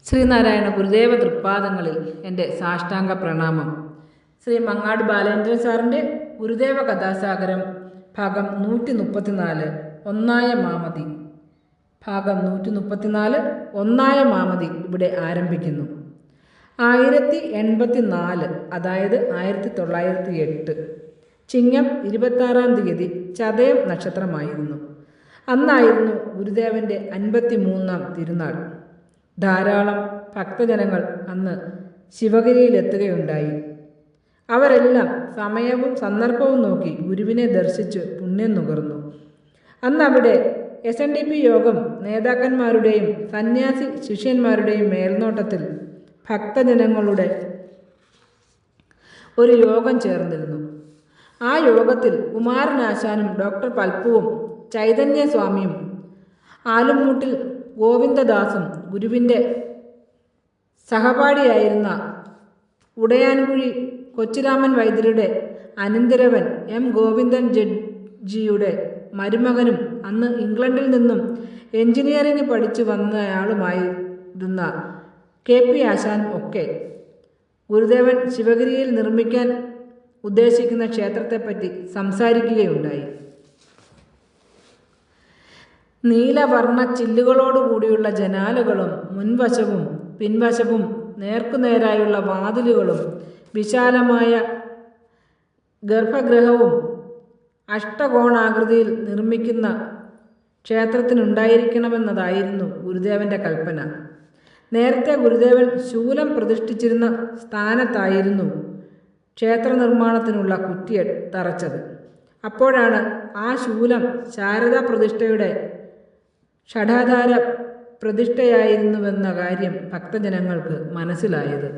ശ്രീനാരായണ ഗുരുദേവ തൃപ്പാദങ്ങളിൽ എൻ്റെ സാഷ്ടാംഗ പ്രണാമം. ശ്രീ മങ്ങാട് ബാലേന്ദ്രൻ സാറിൻ്റെ ഗുരുദേവ കഥാസാഗരം ഭാഗം 134 ഒന്നായ മാമതി. ഭാഗം 134 ഒന്നായ മാമതി ഇവിടെ ആരംഭിക്കുന്നു. 1084 അതായത് 1908 ചിങ്ങം 26-ാം തീയതി ചതയം നക്ഷത്രമായിരുന്നു. അന്നായിരുന്നു ഗുരുദേവൻ്റെ 53-ാം തിരുനാൾ. ധാരാളം ഭക്തജനങ്ങൾ അന്ന് ശിവഗിരിയിലെത്തുകയുണ്ടായി. അവരെല്ലാം സമയവും സന്ദർഭവും നോക്കി ഗുരുവിനെ ദർശിച്ച് പുണ്യം നുകർന്നു. അന്നവിടെ SNDP യോഗം നേതാക്കന്മാരുടെയും സന്യാസി ശിഷ്യന്മാരുടെയും മേൽനോട്ടത്തിൽ ഭക്തജനങ്ങളുടെ ഒരു യോഗം ചേർന്നിരുന്നു. ആ യോഗത്തിൽ കുമാരനാശാനും ഡോക്ടർ പൽപ്പുവും ചൈതന്യസ്വാമിയും ആലുംമൂട്ടിൽ ഗോവിന്ദദാസും ഗുരുവിൻ്റെ സഹപാഠിയായിരുന്ന ഉടയാൻകുഴി കൊച്ചുരാമൻ വൈദ്യരുടെ അനന്തരവൻ ഗോവിന്ദൻ ജഡ്ജിയുടെ മരുമകനും അന്ന് ഇംഗ്ലണ്ടിൽ നിന്നും എഞ്ചിനീയറിംഗ് പഠിച്ചു വന്നയാളുമായിരുന്ന KP ആശാനും ഒക്കെ ഗുരുദേവൻ ശിവഗിരിയിൽ നിർമ്മിക്കാൻ ഉദ്ദേശിക്കുന്ന ക്ഷേത്രത്തെപ്പറ്റി സംസാരിക്കുകയുണ്ടായി. നീലവർണ്ണ ചില്ലുകളോടുകൂടിയുള്ള ജനാലകളും മുൻവശവും പിൻവശവും നേർക്കുനേരായുള്ള വാതിലുകളും വിശാലമായ ഗർഭഗൃഹവും അഷ്ടകോണാകൃതിയിൽ നിർമ്മിക്കുന്ന ക്ഷേത്രത്തിനുണ്ടായിരിക്കണമെന്നതായിരുന്നു ഗുരുദേവൻ്റെ കൽപ്പന. നേരത്തെ ഗുരുദേവൻ ശൂലം പ്രതിഷ്ഠിച്ചിരുന്ന സ്ഥാനത്തായിരുന്നു ക്ഷേത്ര നിർമ്മാണത്തിനുള്ള കുറ്റി തറച്ചത്. അപ്പോഴാണ് ആ ശൂലം ശാരദാ പ്രതിഷ്ഠയുടെ ഷഡാധാര പ്രതിഷ്ഠയായിരുന്നുവെന്ന കാര്യം ഭക്തജനങ്ങൾക്ക് മനസ്സിലായത്.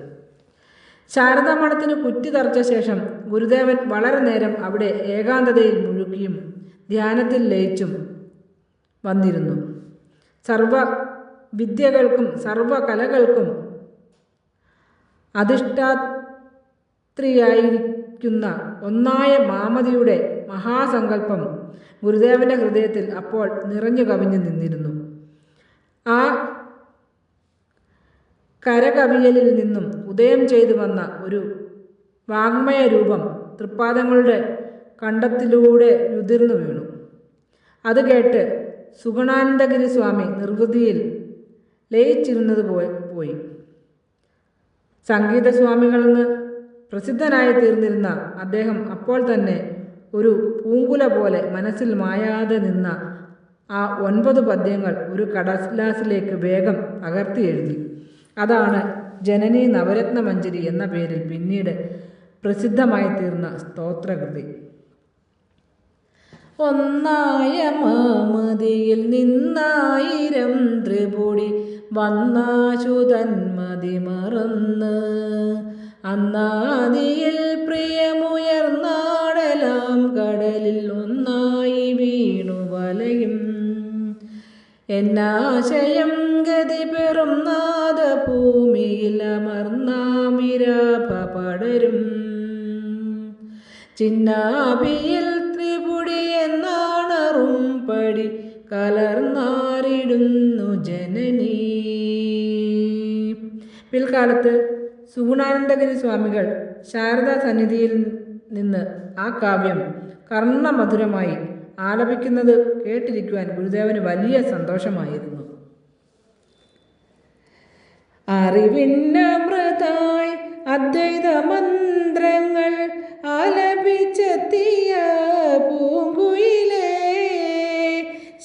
ശാരദാ മഠത്തിന് കുറ്റി തറച്ച ശേഷം ഗുരുദേവൻ വളരെ നേരം അവിടെ ഏകാന്തതയിൽ മുഴുകിയും ധ്യാനത്തിൽ ലയിച്ചും വന്നിരുന്നു. സർവ വിദ്യകൾക്കും സർവകലകൾക്കും അധിഷ്ഠാത്രിയായിരിക്കുന്ന ഒന്നായ മാമതിയുടെ മഹാസങ്കല്പം ഗുരുദേവൻ്റെ ഹൃദയത്തിൽ അപ്പോൾ നിറഞ്ഞു കവിഞ്ഞു നിന്നിരുന്നു. ആ കരകവിയലിൽ നിന്നും ഉദയം ചെയ്തു വന്ന ഒരു വാങ്മയ രൂപം തൃപ്പാദങ്ങളുടെ കണ്ടത്തിലൂടെ ഉതിർന്നു വീണു. അത് കേട്ട് സുഗുണാനന്ദഗിരി സ്വാമി നിർവൃതിയിൽ ലയിച്ചിരുന്നത് പോയി. സംഗീതസ്വാമികളെന്ന് പ്രസിദ്ധനായി തീർന്നിരുന്ന അദ്ദേഹം അപ്പോൾ തന്നെ ഒരു പൂങ്കുല പോലെ മനസ്സിൽ മായാതെ നിന്ന ആ 9 പദ്യങ്ങൾ ഒരു കടലാസിലേക്ക് വേഗം പകർത്തി എഴുതി. അതാണ് ജനനി നവരത്ന മഞ്ജരി എന്ന പേരിൽ പിന്നീട് പ്രസിദ്ധമായി തീർന്ന സ്തോത്രകൃതി. ഒന്നായ മാമതിയിൽ നിന്നായിരം ത്രിപുടി വന്നാശുതന്മതി മറന്ന് അന്നാദിയിൽ പ്രിയമുയർന്നാടലാം കടലിൽ ഒന്നായി വീണു വലയും എന്നാശയം ഗതി പെറും നാദഭൂമിയിൽ അമർന്നാമിരാഭ പടരും ചിന്നാഭിയിൽ ത്രിപുടി എന്നാണറും പടി കലർന്നാരിടുന്നു ജനനീ. പിൽക്കാലത്ത് സുഗുണാനന്ദഗിരി സ്വാമികൾ ശാരദാ സന്നിധിയിൽ നിന്ന് ആ കാവ്യം കർണമധുരമായി ആലപിക്കുന്നത് കേട്ടിരിക്കുവാൻ ഗുരുദേവന് വലിയ സന്തോഷമായിരുന്നു. അറിവിന്നമൃതായി അദ്വൈത മന്ത്രങ്ങൾ ആലപിച്ചെത്തിയ പൂങ്കുയിലേ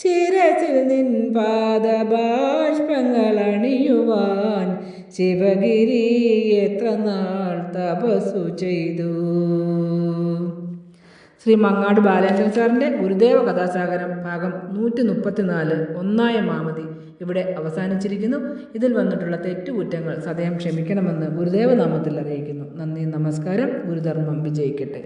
ശിരസിൽ നിൻ പാദബാഷ്പങ്ങൾ അണിയുവാൻ ശിവഗിരി എത്ര നാൾ തപസ്സു ചെയ്തു. ശ്രീ മങ്ങാട് ബാലേന്ദ്രൻ സാറിൻ്റെ ഗുരുദേവ കഥാസാഗരം ഭാഗം 134 ഒന്നായ മാമതി ഇവിടെ അവസാനിച്ചിരിക്കുന്നു. ഇതിൽ വന്നിട്ടുള്ള തെറ്റുകുറ്റങ്ങൾ സദയം ക്ഷമിക്കണമെന്ന് ഗുരുദേവ നാമത്തിൽ അറിയിക്കുന്നു. നന്ദി, നമസ്കാരം. ഗുരുധർമ്മം വിജയിക്കട്ടെ.